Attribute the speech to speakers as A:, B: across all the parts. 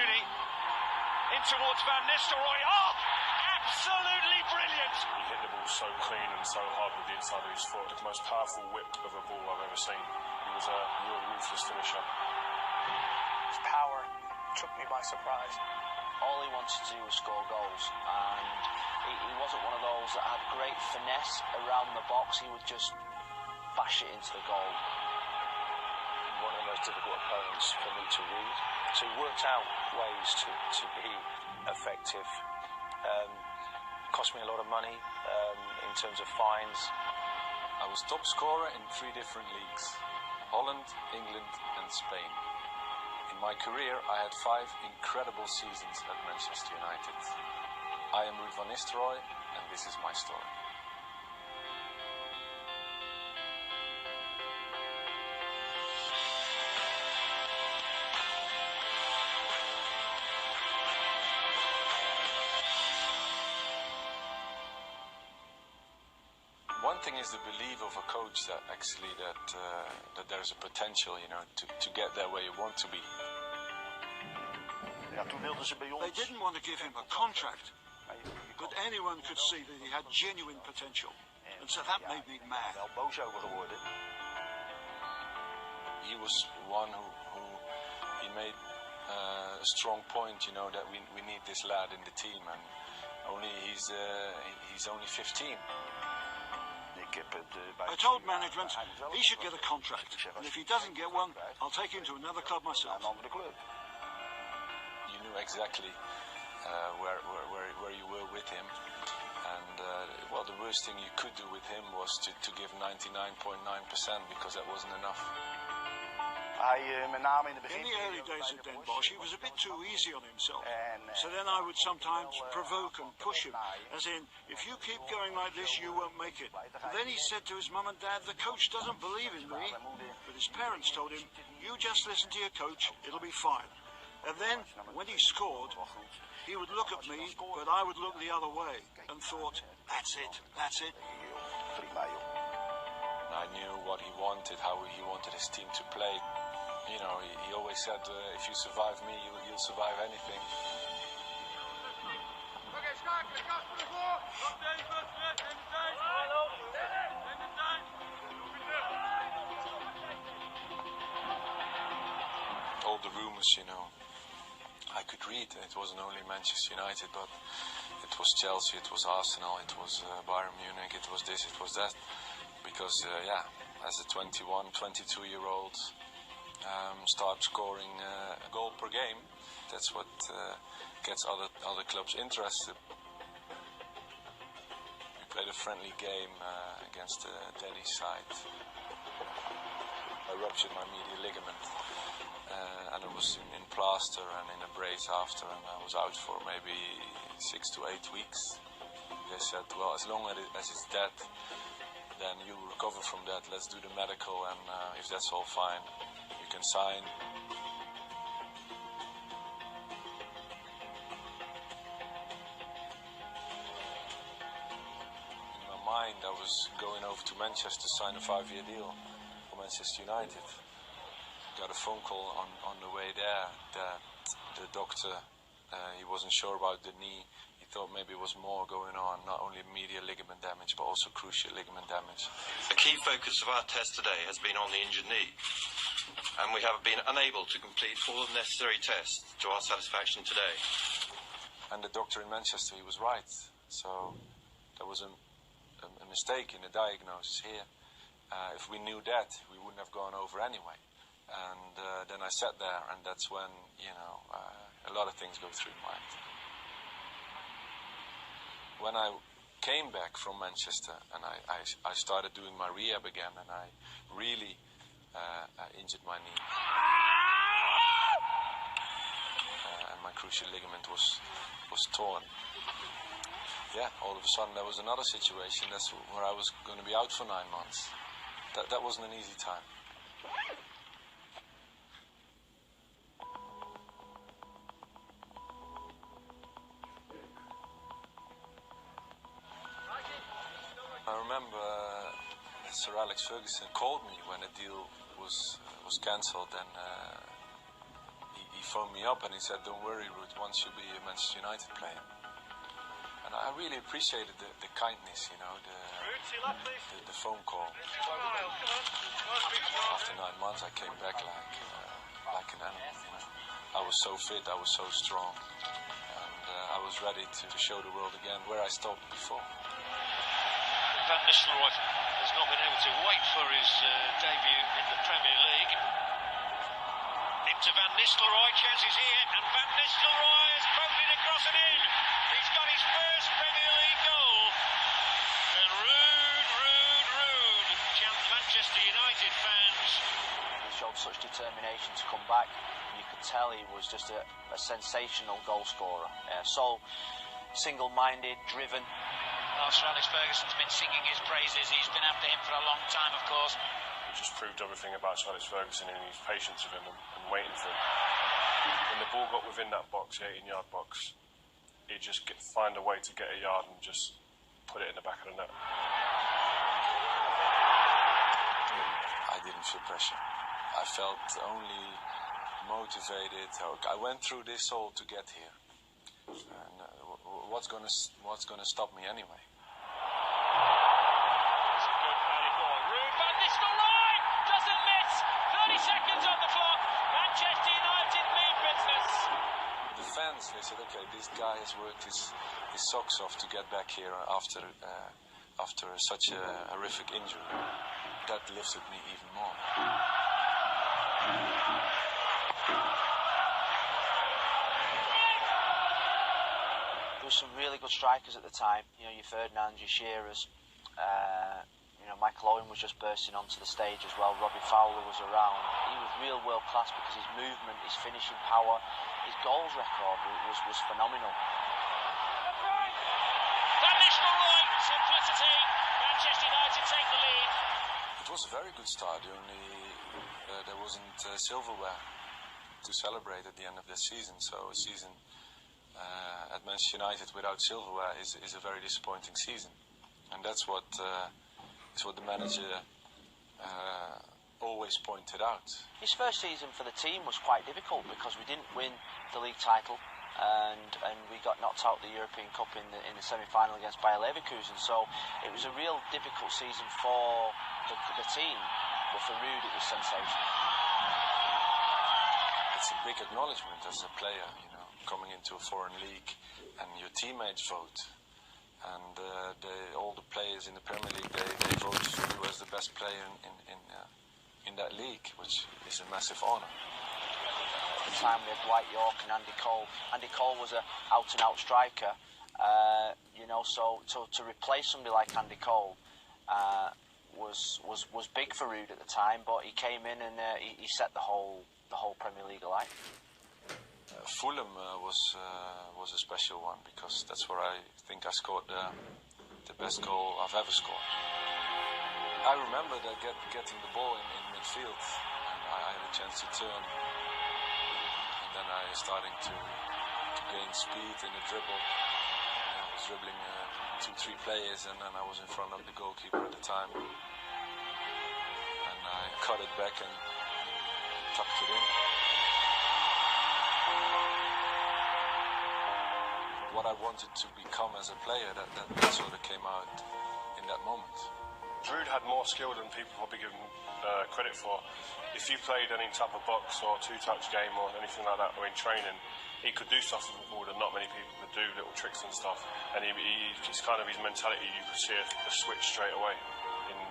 A: Rooney. In towards Van Nistelrooy. Oh, absolutely brilliant.
B: He hit the ball so clean and so hard with the inside of his foot. The most powerful whip of a ball I've ever seen. He was a real ruthless finisher.
C: His power took me by surprise.
D: All he wanted to do was score goals, and he wasn't one of those that had great finesse around the box. He would just bash it into the goal.
E: One of the most difficult opponents for me to read. So he worked out ways to be effective. Cost me a lot of money in terms of fines.
F: I was top scorer in 3 different leagues: Holland, England and Spain. In my career, I had 5 incredible seasons at Manchester United. I am Ruud van Nistelrooy, and this is my story. One thing is the belief of a coach that actually that there's a potential, to get there where you want to be.
G: They didn't want to give him a contract, but anyone could see that he had genuine potential, and so that made me mad.
F: He was one who he made a strong point, that we need this lad in the team, and he's only 15.
G: I told management he should get a contract, and if he doesn't get one, I'll take him to another club myself.
F: You knew exactly where you were with him, and the worst thing you could do with him was to give 99.9% because that wasn't enough.
G: In the early days at Den Bosch, he was a bit too easy on himself. So then I would sometimes provoke and push him, as in, if you keep going like this, you won't make it. And then he said to his mum and dad, the coach doesn't believe in me. But his parents told him, you just listen to your coach, it'll be fine. And then, when he scored, he would look at me, but I would look the other way, and thought, that's it.
F: I knew what he wanted, how he wanted his team to play. He always said, if you survive me, you'll survive anything. All the rumours, I could read. It wasn't only Manchester United, but it was Chelsea, it was Arsenal, it was Bayern Munich, it was this, it was that. Because, as a 21, 22-year-old, start scoring a goal per game, that's what gets other clubs interested. We played a friendly game against the Danish side. I ruptured my medial ligament, and it was in plaster and in a brace after, and I was out for maybe 6 to 8 weeks. They said, well, as long as it's dead, then you recover from that. Let's do the medical, and if that's all fine, you can sign. In my mind, I was going over to Manchester to sign a 5-year deal for Manchester United. Got a phone call on the way there that the doctor, he wasn't sure about the knee. He thought maybe it was more going on, not only medial ligament damage, but also cruciate ligament damage.
H: The key focus of our test today has been on the injured knee, and we have been unable to complete all the necessary tests to our satisfaction today.
F: And the doctor in Manchester, he was right. So there was a mistake in the diagnosis here. If we knew that, we wouldn't have gone over anyway. And then I sat there, and that's when, a lot of things go through my mind. When I came back from Manchester and I started doing my rehab again, and I really injured my knee. And my cruciate ligament was torn. Yeah, all of a sudden there was another situation. That's where I was going to be out for 9 months. That wasn't an easy time. I remember Sir Alex Ferguson called me when the deal was cancelled, and he phoned me up and he said, "Don't worry, Ruud, once you'll be a Manchester United player." And I really appreciated the kindness, you know, the phone call. After 9 months, I came back like an animal. You know, I was so fit, I was so strong, and I was ready to show the world again where I stopped before.
A: Van Nistelrooy has not been able to wait for his debut in the Premier League. Into Van Nistelrooy, chances here, and Van Nistelrooy has poked it across and in. He's got his first Premier League goal. And Ruud, chant Manchester United fans.
D: He showed such determination to come back. You could tell he was just a sensational goal scorer. So single-minded, driven.
A: Sir Alex Ferguson's been singing his praises. He's been after him for a long time, of course.
B: He just proved everything about Sir Alex Ferguson and his patience with him and waiting for him. When the ball got within that box, the 18-yard box, he'd just find a way to get a yard and just put it in the back of the net.
F: I didn't feel pressure. I felt only motivated. I went through this all to get here. And what's gonna stop me anyway?
A: It's a good early ball. Ruud van Nistelrooy doesn't miss. 30 seconds on the clock. Manchester United mean business.
F: The fans, they said, okay, this guy has worked his socks off to get back here after such a horrific injury. That lifted me even more.
D: There were some really good strikers at the time. You know, your Ferdinand, your Shearers. You know, Michael Owen was just bursting onto the stage as well. Robbie Fowler was around. He was real world class because his movement, his finishing power, his goals record was phenomenal.
A: Van Nistelrooy, simplicity. Manchester United take the lead.
F: It was a very good start. Only there wasn't silverware to celebrate at the end of the season. So a season at Manchester United without silverware is a very disappointing season, and that's what the manager always pointed out.
D: His first season for the team was quite difficult because we didn't win the league title, and we got knocked out the European Cup in the semi-final against Bayer Leverkusen. So it was a real difficult season for the team, but for Ruud it was sensational.
F: It's a big acknowledgement as a player, you know, coming into a foreign league and your teammates vote, and all the players in the Premier League they vote for you as the best player in that league, which is a massive honour.
D: At the time we had Dwight Yorke and Andy Cole. Andy Cole was an out-and-out striker, you know, so to replace somebody like Andy Cole was big for Ruud at the time, but he came in and he set the whole Premier League alight.
F: Fulham was a special one because that's where I think I scored the best goal I've ever scored. I remember that getting the ball in midfield, and I had a chance to turn, and then I starting to gain speed in the dribble. I was dribbling 2-3 players, and then I was in front of the goalkeeper at the time, and I cut it back and tucked it in. What I wanted to become as a player, that sort of came out in that moment.
B: Ruud had more skill than people probably give him credit for. If you played any type of box or two-touch game or anything like that, or in training, he could do stuff with the ball that not many people could do, little tricks and stuff. And it's kind of his mentality. You could see a switch straight away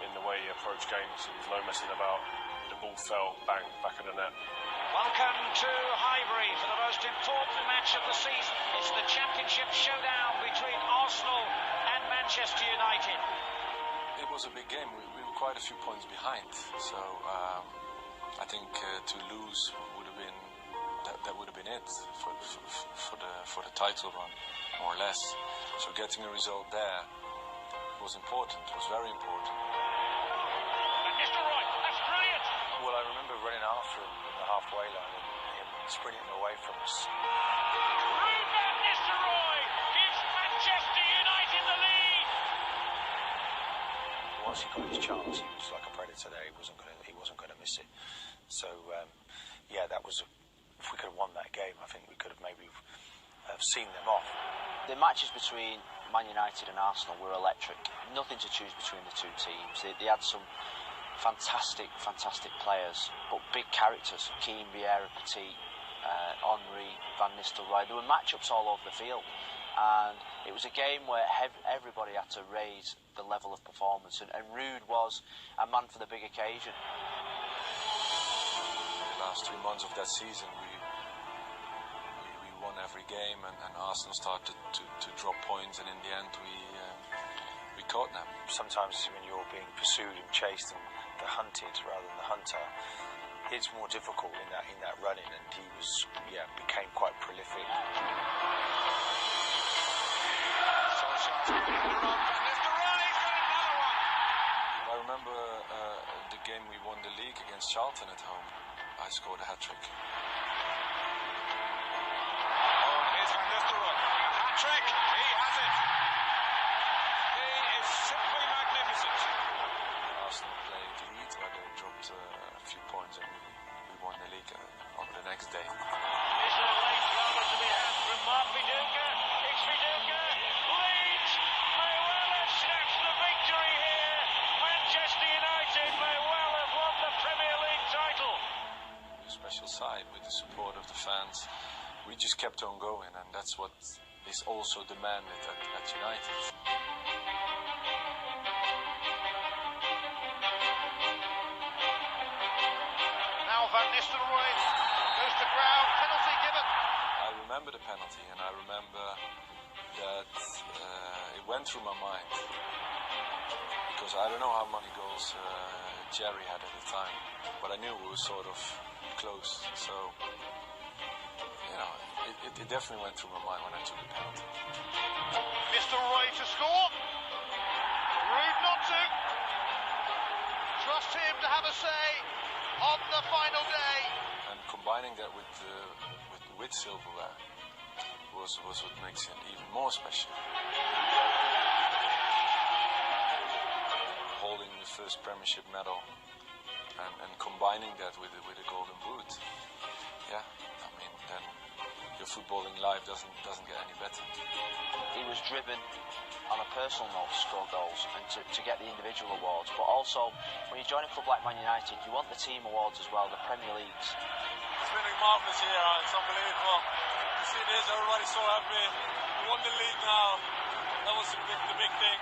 B: in the way he approached games. There was no messing about. The ball fell, bang, back of the net.
A: Welcome to Highbury for the most important match of the season. It's the championship showdown between Arsenal and Manchester United.
F: It was a big game. We were quite a few points behind, so I think to lose would have been it for the title run, more or less. So getting a result there was important. Was very important.
A: Nistelrooy, that's brilliant.
E: Well, I remember running after him in the halfway line and him sprinting away from us.
A: Ruud van Nistelrooy gives Manchester United the lead.
E: Once he got his chance, he was like a predator there. He wasn't going to miss it. So yeah, that was if we could have won that game, I think we could have maybe seen them off.
D: The matches between Man United and Arsenal were electric. Nothing to choose between the two teams. They had some fantastic players, but big characters. Keane, Vieira, Petit, Henry, Van Nistelrooy. There were matchups all over the field, and it was a game where everybody had to raise the level of performance, and Ruud was a man for the big occasion.
F: The last 3 months of that season, we won every game, and Arsenal started to drop points, and in the end we caught them.
E: Sometimes when you're being pursued and chased and the hunted rather than the hunter, it's more difficult in that running, and he became quite prolific.
F: I remember the game we won the league against Charlton at home. I scored a hat-trick.
A: Here's Van Nistelrooy. Hat-trick! He has it! He is simply magnificent.
F: Arsenal played Leeds, where they dropped a few points, and we won the league on the next day.
A: Is there a late cover to be had from Mark Viduka? It's Viduka! Leeds may well have snatched the victory here. Manchester United may well have won the Premier League title.
F: A special side with the support of the fans. We just kept on going, and that's what is also demanded at United.
A: Now Van Nistelrooy goes to ground, penalty given.
F: I remember the penalty, and I remember that it went through my mind, because I don't know how many goals Jerry had at the time, but I knew we were sort of close, so it definitely went through my mind when I took the penalty.
A: Nistelrooy to score. Ruud not to. Trust him to have a say on the final day.
F: And combining that with silverware was what makes it even more special. Holding the first Premiership medal and combining that with a golden boot, yeah, I mean, then your footballing life doesn't get any better.
D: He was driven on a personal note to score goals and to get the individual awards, but also when you join a club like Man United, you want the team awards as well, the Premier Leagues.
I: It's been a marvellous year, it's unbelievable. You see this, everybody's so happy. We won the league now. That was the big thing.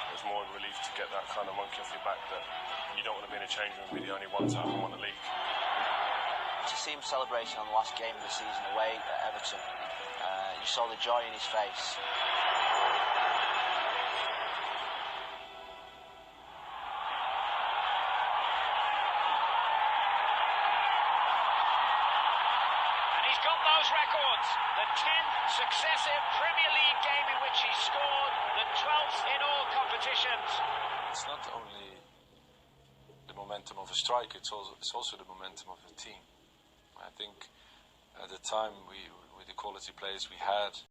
B: It was more relief to get that kind of monkey off your back that you don't want to be in a change room with the only one to have won the league.
D: To see him celebrating on the last game of the season away at Everton, you saw the joy in his face.
A: And he's got those records. The 10th successive Premier League game in which he scored, the 12th in all competitions.
F: It's not only the momentum of a striker, it's also the momentum of the team. I think at the time, with the quality players we had,